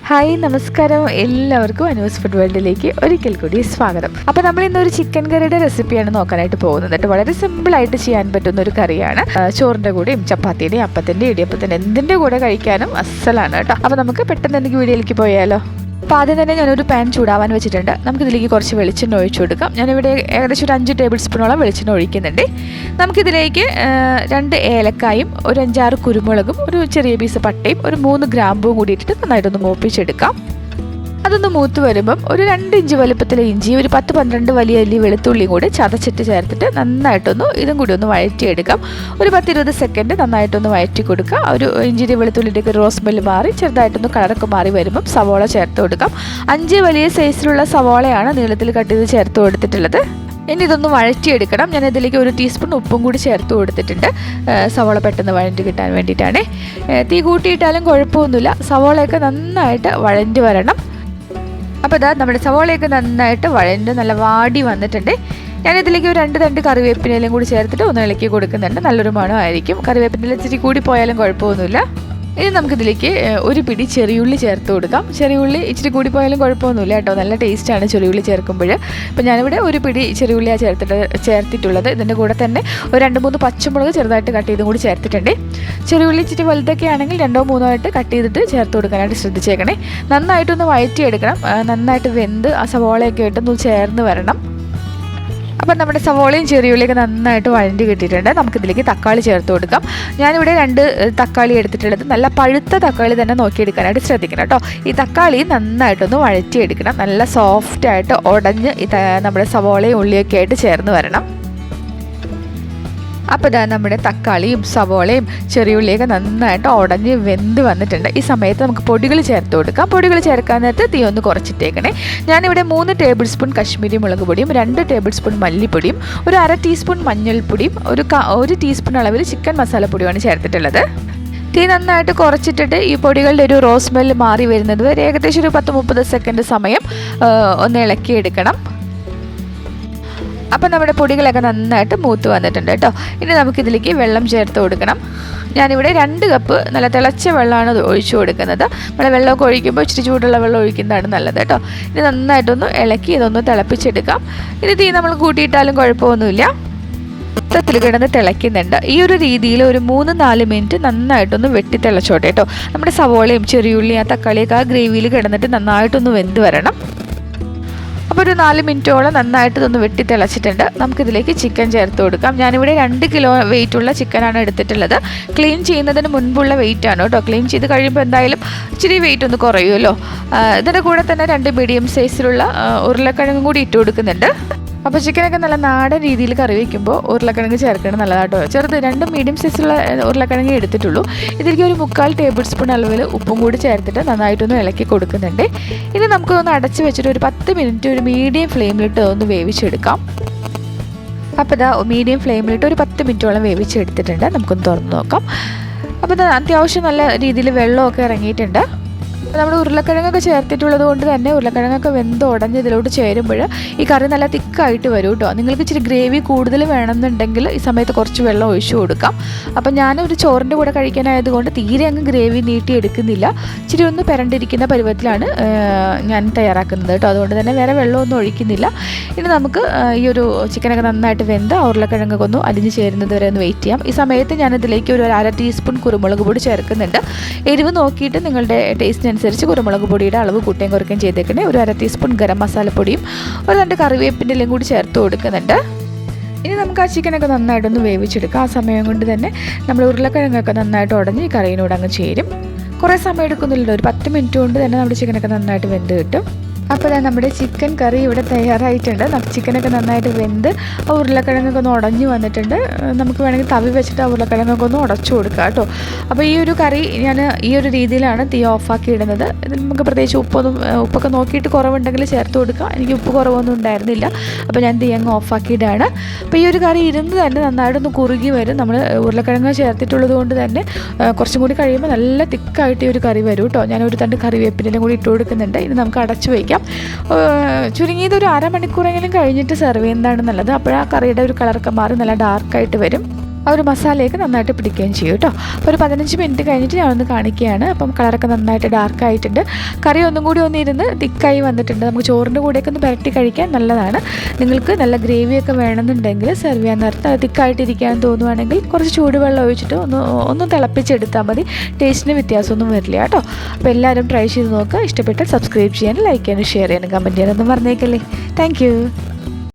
Hi നമസ്കാരം, എല്ലാവർക്കും Anu's food വേൾഡിലേക്ക് ഒരിക്കൽ കൂടി സ്വാഗതം. അപ്പോൾ നമ്മൾ ഇന്നൊരു ചിക്കൻ കറിയുടെ റെസിപ്പിയാണ് നോക്കാനായിട്ട് പോകുന്നത് കേട്ടോ. വളരെ സിമ്പിളായിട്ട് ചെയ്യാൻ പറ്റുന്ന ഒരു കറിയാണ്. ചോറിൻ്റെ കൂടെയും ചപ്പാത്തിയുടെയും അപ്പത്തിൻ്റെ ഇടിയപ്പത്തിൻ്റെ എന്തിൻ്റെ കൂടെ കഴിക്കാനും അസലാണ് കേട്ടോ. അപ്പോൾ നമുക്ക് പെട്ടെന്ന് എനിക്ക് വീഡിയോയിലേക്ക് പോയാലോ. അപ്പോൾ ആദ്യം തന്നെ ഞാനൊരു പാൻ ചൂടാവാൻ വെച്ചിട്ടുണ്ട്. നമുക്കിതിലേക്ക് കുറച്ച് വെളിച്ചെണ്ണ ഒഴിച്ചു കൊടുക്കാം. ഞാനിവിടെ ഏകദേശം ഒരു 5 ടേബിൾ സ്പൂണോളം വെളിച്ചെണ്ണ ഒഴിക്കുന്നുണ്ട്. നമുക്കിതിലേക്ക് 2 ഏലക്കായും ഒരു 5-6 കുരുമുളകും ഒരു ചെറിയ പീസ് പട്ടയും ഒരു 3 ഗ്രാമ്പും കൂടി ഇട്ടിട്ട് നന്നായിട്ടൊന്ന് മൂപ്പിച്ചെടുക്കാം. അതൊന്ന് മൂത്ത് വരുമ്പം ഒരു 2 ഇഞ്ച് വലുപ്പത്തിലെ ഇഞ്ചി, ഒരു 10-12 വലിയ അല്ലി വെളുത്തുള്ളിയും കൂടി ചതച്ചിട്ട് ചേർത്തിട്ട് നന്നായിട്ടൊന്ന് ഇതും കൂടി ഒന്ന് വഴറ്റിയെടുക്കാം. ഒരു 10-20 സെക്കൻഡ് നന്നായിട്ടൊന്ന് വഴറ്റി കൊടുക്കുക. ഒരു ഇഞ്ചിൻ്റെ വെളുത്തുള്ളിൻ്റെയൊക്കെ റോസ് സ്മെല്ല് മാറി ചെറുതായിട്ടൊന്ന് കളറൊക്കെ മാറി വരുമ്പം സവോള ചേർത്ത് കൊടുക്കാം. 5 വലിയ സൈസിലുള്ള സവോളയാണ് നീളത്തിൽ കട്ട് ചെയ്ത് ചേർത്ത് കൊടുത്തിട്ടുള്ളത്. ഇനി ഇതൊന്ന് വഴറ്റിയെടുക്കണം. ഞാൻ ഇതിലേക്ക് 1 ടീസ്പൂൺ ഉപ്പും കൂടി ചേർത്ത് കൊടുത്തിട്ടുണ്ട്. സവോള പെട്ടെന്ന് വഴറ്റി കിട്ടാൻ വേണ്ടിയിട്ടാണ്. തീ കൂട്ടിയിട്ടാലും കുഴപ്പമൊന്നുമില്ല, സവോളയൊക്കെ നന്നായിട്ട് വഴറ്റി വരണം. അപ്പോൾ ഇതാ നമ്മുടെ സവോളയൊക്കെ നന്നായിട്ട് വഴണ്ട് നല്ല വാടി വന്നിട്ടുണ്ട്. ഞാനിതിലേക്ക് ഒരു 2 തണ്ട് കറിവേപ്പിനയിലും കൂടി ചേർത്തിട്ട് ഒന്ന് ഇളക്കി കൊടുക്കുന്നുണ്ട്. നല്ലൊരു മണമായിരിക്കും. കറിവേപ്പിനില ഇച്ചിരി കൂടി പോയാലും കുഴപ്പമൊന്നുമില്ല. ഇനി നമുക്കിതിലേക്ക് ഒരു പിടി ചെറിയുള്ളി ചേർത്ത് കൊടുക്കാം. ചെറിയുള്ളി ഇച്ചിരി കൂടി പോയാലും കുഴപ്പമൊന്നുമില്ല കേട്ടോ, നല്ല ടേസ്റ്റാണ് ചെറിയുള്ളി ചേർക്കുമ്പോൾ. അപ്പോൾ ഞാനിവിടെ ഒരു പിടി ചെറിയുള്ളിയാണ് ചേർത്തിട്ടുള്ളത്. ഇതിൻ്റെ കൂടെ തന്നെ ഒരു 2-3 പച്ചമുളക് ചെറുതായിട്ട് കട്ട് ചെയ്തും കൂടി ചേർത്തിട്ടുണ്ട്. ചെറിയുള്ളി ഇച്ചിരി വലുതൊക്കെ ആണെങ്കിൽ 2-3 ആയിട്ട് കട്ട് ചെയ്തിട്ട് ചേർത്ത് കൊടുക്കാനായിട്ട് ശ്രദ്ധിച്ചേക്കണേ. നന്നായിട്ടൊന്ന് വഴറ്റിയെടുക്കണം. നന്നായിട്ട് വെന്ത് ആ സവോളയൊക്കെ ആയിട്ടൊന്ന് ചേർന്ന് വരണം. അപ്പം നമ്മുടെ സവോളയും ചെറിയുള്ളിയൊക്കെ നന്നായിട്ട് വഴണ്ടി കിട്ടിയിട്ടുണ്ട്. നമുക്കിതിലേക്ക് തക്കാളി ചേർത്ത് കൊടുക്കാം. ഞാനിവിടെ 2 തക്കാളി എടുത്തിട്ടുള്ളത്. നല്ല പഴുത്ത തക്കാളി തന്നെ നോക്കിയെടുക്കാനായിട്ട് ശ്രദ്ധിക്കണം കേട്ടോ. ഈ തക്കാളി നന്നായിട്ടൊന്ന് വഴറ്റിയെടുക്കണം. നല്ല സോഫ്റ്റായിട്ട് ഉടഞ്ഞ് നമ്മുടെ സവോളയും ഉള്ളിയൊക്കെ ആയിട്ട് ചേർന്ന് വരണം. അപ്പോൾ ഇതാ നമ്മുടെ തക്കാളിയും സവോളയും ചെറിയുള്ളിയൊക്കെ നന്നായിട്ട് ഉടഞ്ഞ് വെന്ത് വന്നിട്ടുണ്ട്. ഈ സമയത്ത് നമുക്ക് പൊടികൾ ചേർത്ത് കൊടുക്കാം. പൊടികൾ ചേർക്കാൻ നേരത്ത് തീ ഒന്ന് കുറച്ചിട്ടേക്കണേ. ഞാനിവിടെ 3 ടേബിൾ സ്പൂൺ കശ്മീരി മുളക് പൊടിയും 2 ടേബിൾ സ്പൂൺ മല്ലിപ്പൊടിയും ഒരു 1/2 ടീസ്പൂൺ മഞ്ഞൾപ്പൊടിയും ഒരു ടീസ്പൂൺ അളവിൽ ചിക്കൻ മസാലപ്പൊടിയുമാണ് ചേർത്തിട്ടുള്ളത്. തീ നന്നായിട്ട് കുറച്ചിട്ടിട്ട് ഈ പൊടികളുടെ ഒരു റോസ് സ്മെല്ല് മാറി വരുന്നത് വരെ ഏകദേശം ഒരു 10-30 സെക്കൻഡ് സമയം ഒന്ന് ഇളക്കിയെടുക്കണം. അപ്പം നമ്മുടെ പൊടികളൊക്കെ നന്നായിട്ട് മൂത്ത് വന്നിട്ടുണ്ട് കേട്ടോ. ഇനി നമുക്കിതിലേക്ക് വെള്ളം ചേർത്ത് കൊടുക്കണം. ഞാനിവിടെ 2 കപ്പ് നല്ല തിളച്ച വെള്ളമാണ് ഒഴിച്ചു കൊടുക്കുന്നത്. നമ്മുടെ വെള്ളമൊക്കെ ഒഴിക്കുമ്പോൾ ഇച്ചിരി ചൂടുള്ള വെള്ളം ഒഴിക്കുന്നതാണ് നല്ലത് കേട്ടോ. ഇനി നന്നായിട്ടൊന്ന് ഇളക്കി ഇതൊന്ന് തിളപ്പിച്ചെടുക്കാം. ഇനി തീ നമ്മൾ കൂട്ടിയിട്ടാലും കുഴപ്പമൊന്നുമില്ല. മൊത്തത്തിൽ കിടന്ന് തിളയ്ക്കുന്നുണ്ട്. ഈ ഒരു രീതിയിൽ ഒരു 3-4 മിനിറ്റ് നന്നായിട്ടൊന്ന് വെട്ടി തിളച്ചോട്ടെ കേട്ടോ. നമ്മുടെ സവോളയും ചെറിയുള്ളിയും ആ തക്കാളിയൊക്കെ ആ ഗ്രേവിയിൽ കിടന്നിട്ട് നന്നായിട്ടൊന്ന് വെന്ത് വരണം. അപ്പോൾ ഒരു 4 മിനിറ്റോളം നന്നായിട്ട് ഇതൊന്ന് വെട്ടി തിളച്ചിട്ടുണ്ട്. നമുക്കിതിലേക്ക് ചിക്കൻ ചേർത്ത് കൊടുക്കാം. ഞാനിവിടെ 2 കിലോ വെയിറ്റുള്ള ചിക്കനാണ് എടുത്തിട്ടുള്ളത്. ക്ലീൻ ചെയ്യുന്നതിന് മുൻപുള്ള വെയിറ്റാണ് കേട്ടോ. ക്ലീൻ ചെയ്ത് കഴിയുമ്പോൾ എന്തായാലും ഇച്ചിരി വെയിറ്റ് ഒന്ന് കുറയുമല്ലോ. ഇതിൻ്റെ കൂടെ തന്നെ 2 മീഡിയം സൈസിലുള്ള ഉരുളക്കിഴങ്ങും കൂടി ഇട്ട് കൊടുക്കുന്നുണ്ട്. അപ്പോൾ ചിക്കനൊക്കെ നല്ല നാടൻ രീതിയിൽ കറി വയ്ക്കുമ്പോൾ ഉരുളക്കിഴങ്ങ് ചേർക്കണം നല്ലതാട്ടോ. ചെറുത് 2 മീഡിയം സൈസുള്ള ഉരുളക്കിഴങ്ങ് എടുത്തിട്ടുള്ളൂ. ഇതിലേക്ക് ഒരു 3/4 ടേബിൾ സ്പൂൺ അളവിൽ ഉപ്പും കൂടി ചേർത്തിട്ട് നന്നായിട്ടൊന്ന് ഇളക്കി കൊടുക്കുന്നുണ്ട്. ഇനി നമുക്കൊന്ന് അടച്ച് വെച്ചിട്ട് ഒരു 10 മിനിറ്റ് ഒരു മീഡിയം ഫ്ലെയിമിലിട്ട് ഒന്ന് വേവിച്ചെടുക്കാം. അപ്പോൾ ഇതാ മീഡിയം ഫ്ലെയിമിലിട്ട് ഒരു 10 മിനിറ്റോളം വേവിച്ചെടുത്തിട്ടുണ്ട്. നമുക്കൊന്ന് തുറന്ന് നോക്കാം. അപ്പോൾ ഇത് അത്യാവശ്യം നല്ല രീതിയിൽ വെള്ളമൊക്കെ ഇറങ്ങിയിട്ടുണ്ട്. നമ്മൾ ഉരുളക്കിഴങ്ങൊക്കെ ചേർത്തിട്ടുള്ളത് കൊണ്ട് തന്നെ ഉരുളക്കിഴങ്ങൊക്കെ വെന്ത് ഉടഞ്ഞ് ഇതിലോട്ട് ചേരുമ്പോൾ ഈ കറി നല്ല തിക്കായിട്ട് വരും കേട്ടോ. നിങ്ങൾക്ക് ഇച്ചിരി ഗ്രേവി കൂടുതൽ വേണമെന്നുണ്ടെങ്കിൽ ഈ സമയത്ത് കുറച്ച് വെള്ളം ഒഴിച്ചു കൊടുക്കാം. അപ്പം ഞാനൊരു ചോറിൻ്റെ കൂടെ കഴിക്കാനായതുകൊണ്ട് തീരെ അങ്ങ് ഗ്രേവി നീട്ടി എടുക്കുന്നില്ല. ഇച്ചിരി ഒന്ന് പെരണ്ടിരിക്കുന്ന പരുവത്തിലാണ് ഞാൻ തയ്യാറാക്കുന്നത് കേട്ടോ. അതുകൊണ്ട് തന്നെ വേറെ വെള്ളമൊന്നും ഒഴിക്കുന്നില്ല. ഇനി നമുക്ക് ഈ ഒരു ചിക്കനൊക്കെ നന്നായിട്ട് വെന്ത് ഉരുളക്കിഴങ്ങൊക്കെ ഒന്ന് അലിഞ്ഞ് ചേരുന്നത് വരെ ഒന്ന് വെയിറ്റ് ചെയ്യാം. ഈ സമയത്ത് ഞാനിതിലേക്ക് ഒരു 1/2 ടീസ്പൂൺ കുരുമുളക് പൊടി ചേർക്കുന്നുണ്ട്. എരിവ് നോക്കിയിട്ട് നിങ്ങളുടെ ടേസ്റ്റിന് അനുസരിച്ച് കുരുമുളക് പൊടിയുടെ അളവ് കൂട്ടുകയും കുറയ്ക്കുകയും ചെയ്തേക്കണേ. ഒരു 1/2 ടീസ്പൂൺ ഗരം മസാലപ്പൊടിയും ഒരു 2 കറിവേപ്പിൻ്റെ ഇലയും കൂടി ചേർത്ത് കൊടുക്കുന്നുണ്ട്. ഇനി നമുക്ക് ആ ചിക്കനൊക്കെ നന്നായിട്ടൊന്ന് വേവിച്ചെടുക്കാം. ആ സമയം കൊണ്ട് തന്നെ നമ്മൾ ഉരുളക്കിഴങ്ങൊക്കെ നന്നായിട്ട് ഉടഞ്ഞ് ഈ കറിയിനോട് അങ്ങ് ചേരും. കുറേ സമയം എടുക്കുന്നില്ലല്ലോ, ഒരു 10 മിനിറ്റ് കൊണ്ട് തന്നെ നമ്മുടെ ചിക്കനൊക്കെ നന്നായിട്ട് വെന്ത് കിട്ടും. അപ്പോൾ നമ്മുടെ ചിക്കൻ കറി ഇവിടെ തയ്യാറായിട്ടുണ്ട്. ചിക്കനൊക്കെ നന്നായിട്ട് വെന്ത് ആ ഉരുളക്കിഴങ്ങൊക്കെ ഒന്ന് ഉടഞ്ഞു വന്നിട്ടുണ്ട്. നമുക്ക് വേണമെങ്കിൽ തവി വെച്ചിട്ട് ആ ഉരുളക്കിഴങ്ങൊക്കെ ഒന്ന് ഉടച്ചു കൊടുക്കുക കേട്ടോ. അപ്പോൾ ഈ ഒരു കറി ഞാൻ ഈ ഒരു രീതിയിലാണ് തീ ഓഫാക്കി ഇടുന്നത്. ഇതിൽ നമുക്ക് പ്രത്യേകിച്ച് ഉപ്പൊക്കെ നോക്കിയിട്ട് കുറവുണ്ടെങ്കിൽ ചേർത്ത് കൊടുക്കുക. എനിക്ക് ഉപ്പ് കുറവൊന്നും ഉണ്ടായിരുന്നില്ല. അപ്പോൾ ഞാൻ തീ അങ്ങ് ഓഫാക്കിയിട്ടാണ്. അപ്പോൾ ഈ ഒരു കറി ഇരുന്ന് തന്നെ നന്നായിട്ടൊന്ന് കുറുകി വരും. നമ്മൾ ഉരുളക്കിഴങ്ങ് ചേർത്തിട്ടുള്ളത് കൊണ്ട് തന്നെ കുറച്ചും കൂടി കഴിയുമ്പോൾ നല്ല തിക്കായിട്ട് ഈ ഒരു കറി വരും കേട്ടോ. ഞാൻ ഒരു 2 കറിവേപ്പിനെല്ലാം കൂടി ഇട്ട് കൊടുക്കുന്നുണ്ട്. ഇത് നമുക്ക് അടച്ചു വയ്ക്കാം. ചുരുങ്ങിയത് ഒരു 1/2 മണിക്കൂറെങ്കിലും കഴിഞ്ഞിട്ട് സെർവ് ചെയ്യുന്നതാണ് നല്ലത്. അപ്പോൾ ആ കറിയുടെ ഒരു കളറൊക്കെ മാറി നല്ല ഡാർക്കായിട്ട് വരും. ആ ഒരു മസാലയൊക്കെ നന്നായിട്ട് പിടിക്കുകയും ചെയ്യും കേട്ടോ. അപ്പോൾ ഒരു 15 മിനിറ്റ് കഴിഞ്ഞിട്ട് ഞാനൊന്ന് കാണിക്കുകയാണ്. അപ്പം കളറൊക്കെ നന്നായിട്ട് ഡാർക്കായിട്ടുണ്ട്. കറി ഒന്നും കൂടി ഇരുന്ന് തിക്കായി വന്നിട്ടുണ്ട്. നമുക്ക് ചോറിൻ്റെ കൂടെയൊക്കെ ഒന്ന് പുരട്ടി കഴിക്കാൻ നല്ലതാണ്. നിങ്ങൾക്ക് നല്ല ഗ്രേവിയൊക്കെ വേണമെന്നുണ്ടെങ്കിൽ സെർവ് ചെയ്യാൻ നേരത്ത് തിക്കായിട്ടിരിക്കാൻ തോന്നുവാണെങ്കിൽ കുറച്ച് ചൂടുവെള്ളം ഒഴിച്ചിട്ട് ഒന്ന് തിളപ്പിച്ചെടുത്താൽ മതി. ടേസ്റ്റിന് വ്യത്യാസമൊന്നും വരില്ല കേട്ടോ. അപ്പോൾ എല്ലാവരും ട്രൈ ചെയ്ത് നോക്കുക. ഇഷ്ടപ്പെട്ടാൽ സബ്സ്ക്രൈബ് ചെയ്യാനും ലൈക്ക് ചെയ്യാനും ഷെയർ ചെയ്യാനും കമൻറ്റ് ചെയ്യാനൊന്നും മറന്നേക്കല്ലേ. താങ്ക്